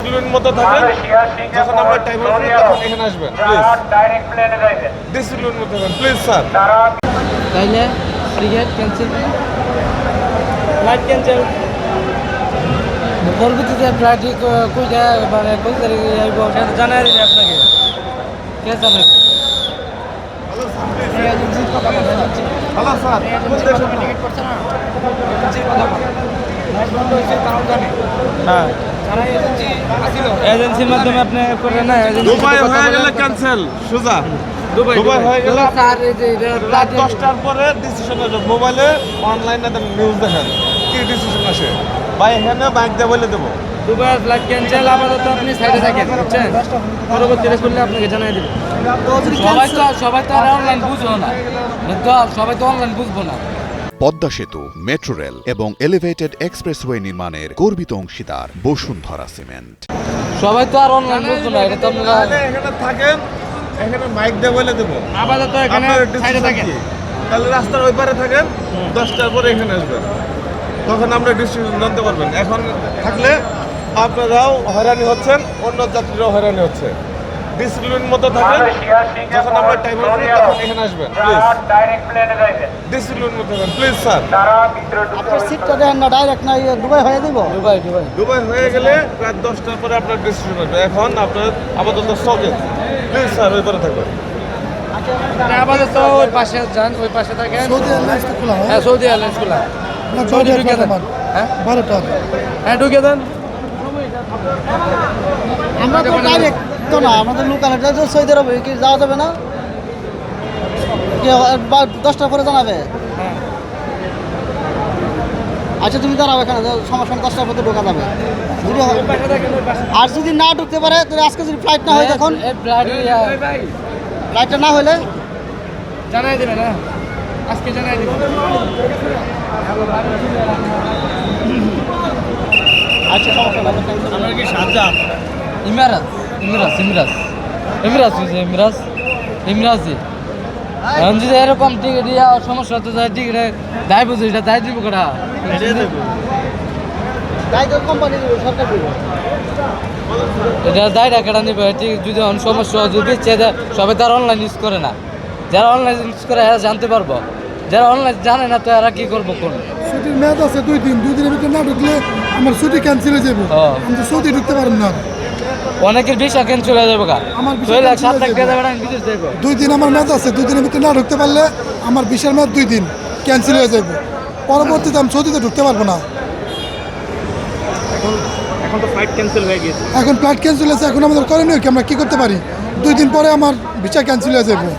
Discipline মতো থাকেন। যখন আমরা টাইম হবে তখন এখানে আসবেন প্লিজ। ডিসিপ্লিন মতো থাকেন প্লিজ স্যার। তাইলে টিকিট ক্যান্সেল, ফ্লাইট ক্যান্সেল। পরবর্তীতে ফ্লাইট কইটা মানে কোন তারিখে আইব সেটা জানাই দিবে আপনাকে। কে জানাবে? হ্যালো স্যার, টিকিট করছে না, এজেন্সির কথা বল। ফ্লাইট বন্ধ হয়েছে তাও জানে। হ্যাঁ, যারা এজেন্সি আসিল, এজেন্সির মাধ্যমে আপনি করেন না। দুবাই হয়ে গেলে ক্যান্সেল সোজা। দুবাই হয়ে গেলে স্যার এই যে রাত 10টার পরে ডিসিশন আসবে। মোবাইলে অনলাইনে নিউজ দেখেন কি ডিসিশন আসে। ভাই এখানে বাইক দিয়ে বলে দেবো। Dubai flight cancel. আপাতত আপনি সাইডে থাকেন, বুঝছেন? পরবর্তীতে করলে আপনাকে জানাই দেবে। সবাই তো আর অনলাইন বুঝবো না, সবাই তো অনলাইন বুঝবো না। পদ্মা সেতু, মেট্রো রেল এবং এলিভেটেড এক্সপ্রেসওয়ে নির্মাণের গর্বিত অংশীদার বসুন্ধরা সিমেন্ট। সবাই তো আর অনলাইন বুঝবো না, এটা তো আপনারা এখানে থাকেন, এখানে মাইক দিয়ে বলে দেবো। আপাতত এখানে সাইডে থাকেন। তাহলে রাস্তার ওই পারে থাকেন, 10টার পরে এখানে আসবেন, তখন আমরা ডিসিশন জানতে পারবেন। এখন থাকলে আপনারাও হয়রানি হচ্ছেন, অন্য যাত্রীরাও হয়রানি হচ্ছে। ডিসিপ্লিন মতো থাকেন। যখন আমরা টাইম হবে তখন এখানে আসবেন প্লিজ। ডিসিপ্লিন মতো থাকেন প্লিজ স্যার। আপনার সিটটা দেন না, ডাইরেক্ট না দুবাই হয়ে দিব। দুবাই হয়ে গেলে রাত 10টার পরে আপনার ডিসিশন আসবে। এখন আপনার আপাতত সকেন প্লিজ স্যার, ওই পারে থাকবেন। আপাতত ওই পাশে যান, ওই পাশে থাকেন। সৌদি এয়ারলাইন্স তো খোলা হয়। হ্যাঁ, সৌদি এয়ারলাইন্স খোলা। না, সৌদি ঢুকে দেন। হ্যাঁ 12টা। হ্যাঁ, ঢুকে দেন। আমরা তো ডাইরেক্ট তো না, আমাদের লোকাল এটা সৌদি আরবে কি যাওয়া যাবে না? কি 10টার পরে জানাবে? আচ্ছা তুমি দাঁড়াও এখানে, সমস্যা নেই, 10টার পরে ঢোকা যাবে। যদি আর যদি না ঢুকতে পারে তাহলে আজকে যদি ফ্লাইট না হয় তখন ফ্লাইটটা না হলে জানাই দেবে না, আজকে জানাই দেবে। আচ্ছা সমস্যা নেই। আমার কি শাহজাহান? ইমরাজ ইমরাজ ইমরাজ ইমরাজ ইমরাজ ইমরাজি। এখন যদি এরকম টিকিট দিয়া সমস্যা হতে যায়, টিকিটে দায় বুঝি, এটা দায় দিব কটা? কোম্পানি সরকার দিব। এটা দায় রাখাটা নিবে। ঠিক যদি সমস্যা যদি সবাই তার অনলাইন ইউজ করে না। যারা অনলাইন ইউজ করে এরা জানতে পারবো, যারা অনলাইন জানে না তো এরা কি করবো? কোন ছুটির মেয়াদ আছে 2 দিন, 2 দিনের ভিতরে না ঢুকলে আমার ছুটি ক্যান্সেল হয়ে যাবে। আমি তো সৌদি ঢুকতে পারব না। অনেকের ভিসা ক্যান্সেল হয়ে যাবে। আমার ভিসা 6 লাখ 7 লাখ cancel হয়ে টাকা আমি বিদেশ যাবো। 2 দিন আমার মেয়াদ আছে, 2 দিনের ভিতরে না ঢুকতে পারলে আমার ভিসার মেয়াদ 2 দিন ক্যান্সেল হয়ে যাবে। পরবর্তীতে আমি সৌদিতে ঢুকতে পারবো না। এখন তো ফ্লাইট ক্যান্সেল হয়ে গেছে। এখন ফ্লাইট ক্যান্সেল হয়েছে, এখন আমাদের করণীয় কি? আমরা কি করতে পারি? 2 দিন পরে আমার ভিসা ক্যান্সেল হয়ে যাবে।